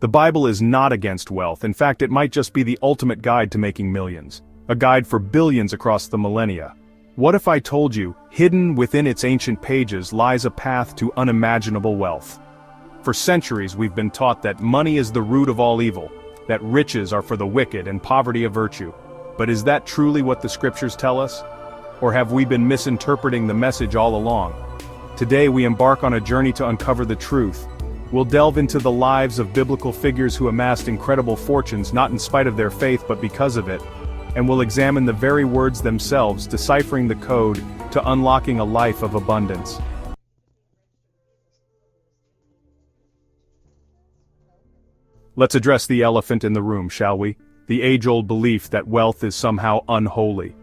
The Bible is not against wealth. In fact, it might just be the ultimate guide to making millions. A guide for billions across the millennia. What if I told you, hidden within its ancient pages lies a path to unimaginable wealth? For centuries we've been taught that money is the root of all evil, that riches are for the wicked and poverty a virtue. But is that truly what the scriptures tell us? Or have we been misinterpreting the message all along? Today we embark on a journey to uncover the truth. We'll delve into the lives of biblical figures who amassed incredible fortunes not in spite of their faith but because of it. And we'll examine the very words themselves, deciphering the code to unlocking a life of abundance. Let's address the elephant in the room, shall we? The age-old belief that wealth is somehow unholy.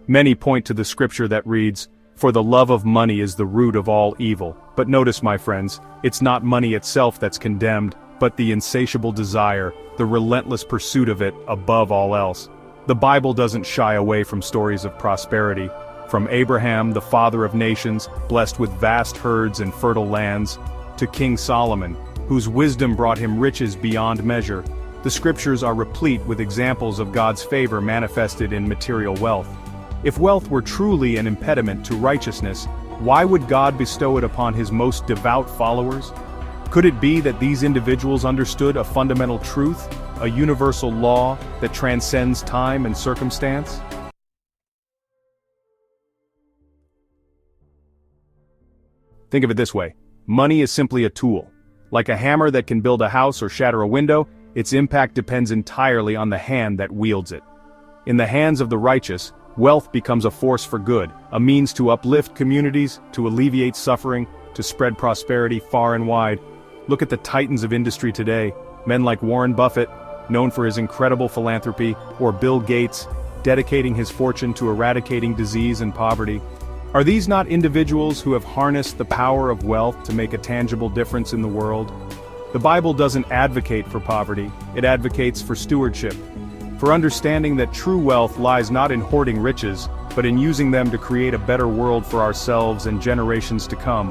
Many point to the scripture that reads, "For the love of money is the root of all evil." But notice, my friends, it's not money itself that's condemned, but the insatiable desire, the relentless pursuit of it above all else. The Bible doesn't shy away from stories of prosperity. From Abraham, the father of nations, blessed with vast herds and fertile lands, to King Solomon, whose wisdom brought him riches beyond measure. The scriptures are replete with examples of God's favor manifested in material wealth. If wealth were truly an impediment to righteousness, why would God bestow it upon his most devout followers? Could it be that these individuals understood a fundamental truth, a universal law that transcends time and circumstance? Think of it this way. Money is simply a tool. Like a hammer that can build a house or shatter a window, its impact depends entirely on the hand that wields it. In the hands of the righteous, wealth becomes a force for good, a means to uplift communities, to alleviate suffering, to spread prosperity far and wide. Look at the titans of industry today, men like Warren Buffett, known for his incredible philanthropy, or Bill Gates, dedicating his fortune to eradicating disease and poverty. Are these not individuals who have harnessed the power of wealth to make a tangible difference in the world? The Bible doesn't advocate for poverty, it advocates for stewardship. For understanding that true wealth lies not in hoarding riches, but in using them to create a better world for ourselves and generations to come.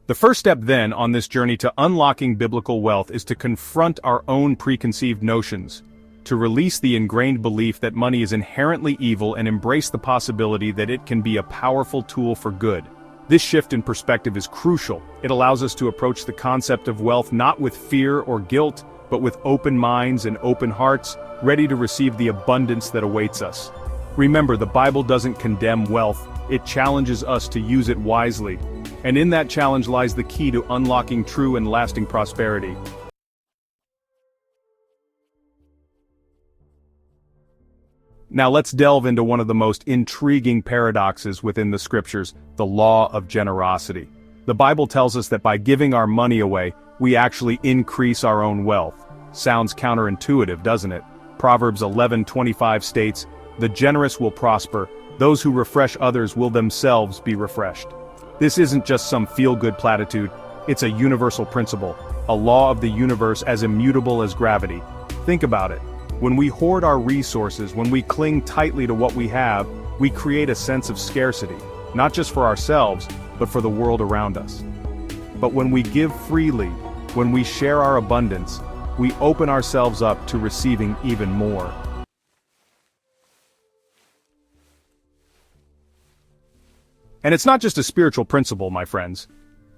The first step then on this journey to unlocking biblical wealth is to confront our own preconceived notions, to release the ingrained belief that money is inherently evil and embrace the possibility that it can be a powerful tool for good. This shift in perspective is crucial. It allows us to approach the concept of wealth not with fear or guilt, but with open minds and open hearts, ready to receive the abundance that awaits us. Remember, the Bible doesn't condemn wealth, it challenges us to use it wisely. And in that challenge lies the key to unlocking true and lasting prosperity. Now let's delve into one of the most intriguing paradoxes within the scriptures, the law of generosity. The Bible tells us that by giving our money away, we actually increase our own wealth. Sounds counterintuitive, doesn't it? Proverbs 11:25 states, "The generous will prosper, those who refresh others will themselves be refreshed." This isn't just some feel-good platitude, it's a universal principle, a law of the universe as immutable as gravity. Think about it. When we hoard our resources, when we cling tightly to what we have, we create a sense of scarcity, not just for ourselves, but for the world around us. But when we give freely, when we share our abundance, we open ourselves up to receiving even more. And it's not just a spiritual principle, my friends.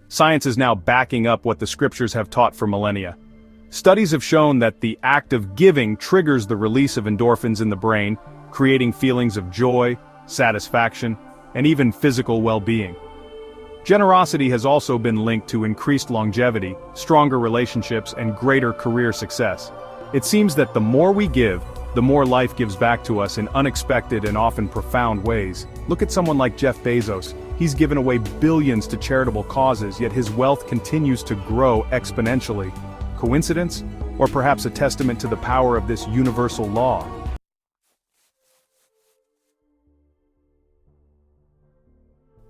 Science is now backing up what the scriptures have taught for millennia. Studies have shown that the act of giving triggers the release of endorphins in the brain, creating feelings of joy, satisfaction, and even physical well-being. Generosity has also been linked to increased longevity, stronger relationships, and greater career success. It seems that the more we give, the more life gives back to us in unexpected and often profound ways. Look at someone like Jeff Bezos. He's given away billions to charitable causes, yet his wealth continues to grow exponentially. Coincidence? Or perhaps a testament to the power of this universal law?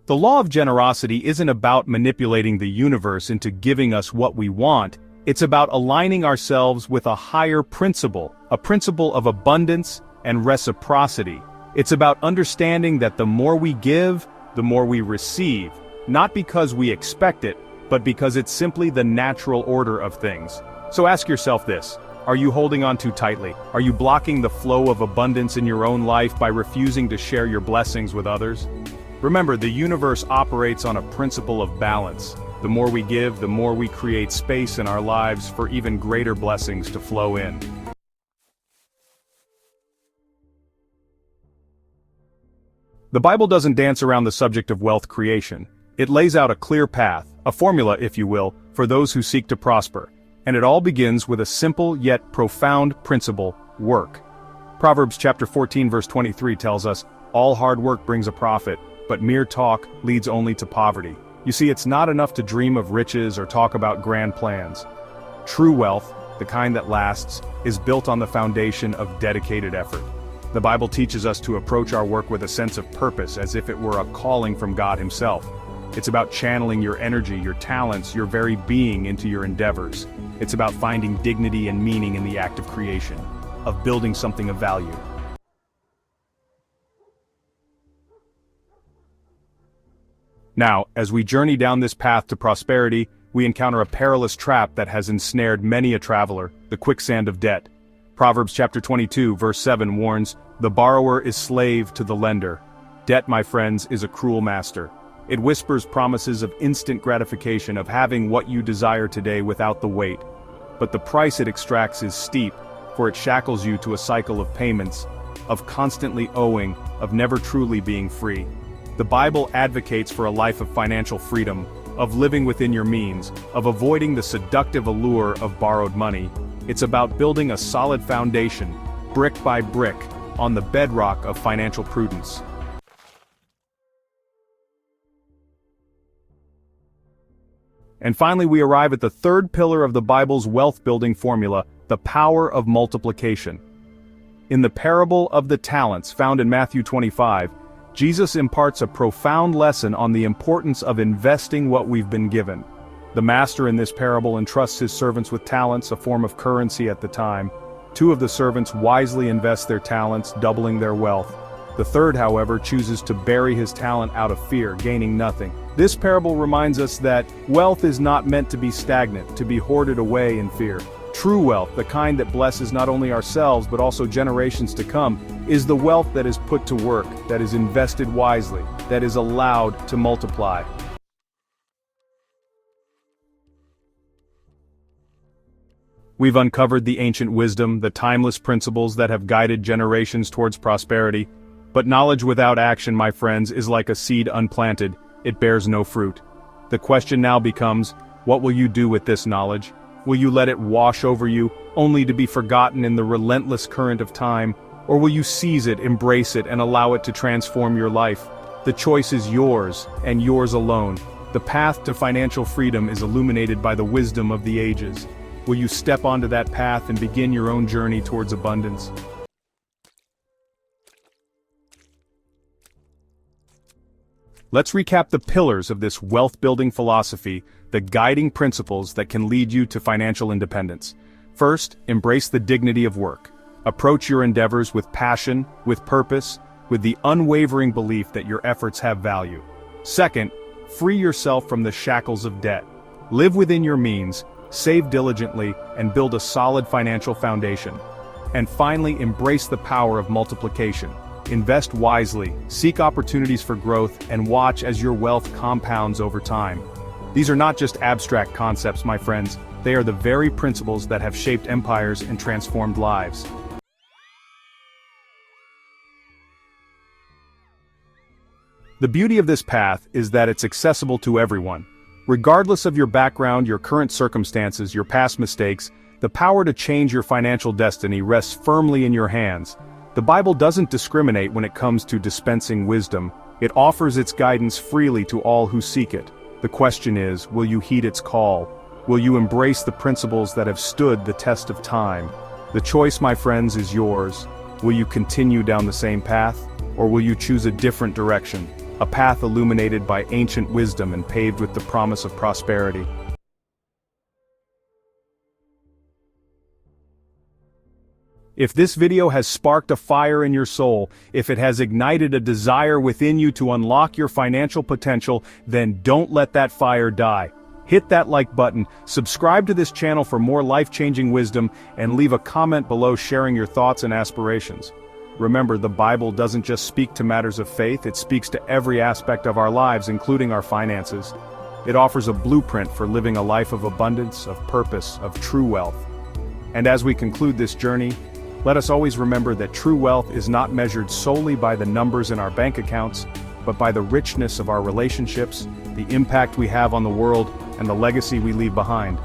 The law of generosity isn't about manipulating the universe into giving us what we want, it's about aligning ourselves with a higher principle, a principle of abundance and reciprocity. It's about understanding that the more we give, the more we receive, not because we expect it, but because it's simply the natural order of things. So ask yourself this: are you holding on too tightly? Are you blocking the flow of abundance in your own life by refusing to share your blessings with others? Remember, the universe operates on a principle of balance. The more we give, the more we create space in our lives for even greater blessings to flow in. The Bible doesn't dance around the subject of wealth creation. It lays out a clear path, a formula, if you will, for those who seek to prosper. And it all begins with a simple yet profound principle: work. Proverbs chapter 14 verse 23 tells us, "All hard work brings a profit, but mere talk leads only to poverty." You see, it's not enough to dream of riches or talk about grand plans. True wealth, the kind that lasts, is built on the foundation of dedicated effort. The Bible teaches us to approach our work with a sense of purpose, as if it were a calling from God Himself. It's about channeling your energy, your talents, your very being into your endeavors. It's about finding dignity and meaning in the act of creation, of building something of value. Now, as we journey down this path to prosperity, we encounter a perilous trap that has ensnared many a traveler: the quicksand of debt. Proverbs chapter 22 verse 7 warns, "The borrower is slave to the lender." Debt, my friends, is a cruel master. It whispers promises of instant gratification, of having what you desire today without the wait. But the price it extracts is steep, for it shackles you to a cycle of payments, of constantly owing, of never truly being free. The Bible advocates for a life of financial freedom, of living within your means, of avoiding the seductive allure of borrowed money. It's about building a solid foundation, brick by brick, on the bedrock of financial prudence. And finally, we arrive at the third pillar of the Bible's wealth-building formula: the power of multiplication. In the parable of the talents found in Matthew 25, Jesus imparts a profound lesson on the importance of investing what we've been given. The master in this parable entrusts his servants with talents, a form of currency at the time. Two of the servants wisely invest their talents, doubling their wealth. The third, however, chooses to bury his talent out of fear, gaining nothing. This parable reminds us that wealth is not meant to be stagnant, to be hoarded away in fear. True wealth, the kind that blesses not only ourselves but also generations to come, is the wealth that is put to work, that is invested wisely, that is allowed to multiply. We've uncovered the ancient wisdom, the timeless principles that have guided generations towards prosperity. But knowledge without action, my friends, is like a seed unplanted. It bears no fruit. The question now becomes, what will you do with this knowledge? Will you let it wash over you, only to be forgotten in the relentless current of time? Or will you seize it, embrace it, and allow it to transform your life? The choice is yours, and yours alone. The path to financial freedom is illuminated by the wisdom of the ages. Will you step onto that path and begin your own journey towards abundance? Let's recap the pillars of this wealth-building philosophy, the guiding principles that can lead you to financial independence. First, embrace the dignity of work. Approach your endeavors with passion, with purpose, with the unwavering belief that your efforts have value. Second, free yourself from the shackles of debt. Live within your means, save diligently, and build a solid financial foundation. And finally, embrace the power of multiplication. Invest wisely, seek opportunities for growth, and watch as your wealth compounds over time. These are not just abstract concepts, my friends. They are the very principles that have shaped empires and transformed lives. The beauty of this path is that it's accessible to everyone. Regardless of your background, your current circumstances, your past mistakes, the power to change your financial destiny rests firmly in your hands. The Bible doesn't discriminate when it comes to dispensing wisdom. It offers its guidance freely to all who seek it. The question is, will you heed its call? Will you embrace the principles that have stood the test of time? The choice, my friends, is yours. Will you continue down the same path, or will you choose a different direction? A path illuminated by ancient wisdom and paved with the promise of prosperity. If this video has sparked a fire in your soul, if it has ignited a desire within you to unlock your financial potential, then don't let that fire die. Hit that like button, subscribe to this channel for more life-changing wisdom, and leave a comment below sharing your thoughts and aspirations. Remember, the Bible doesn't just speak to matters of faith, it speaks to every aspect of our lives, including our finances. It offers a blueprint for living a life of abundance, of purpose, of true wealth. And as we conclude this journey, let us always remember that true wealth is not measured solely by the numbers in our bank accounts, but by the richness of our relationships, the impact we have on the world, and the legacy we leave behind.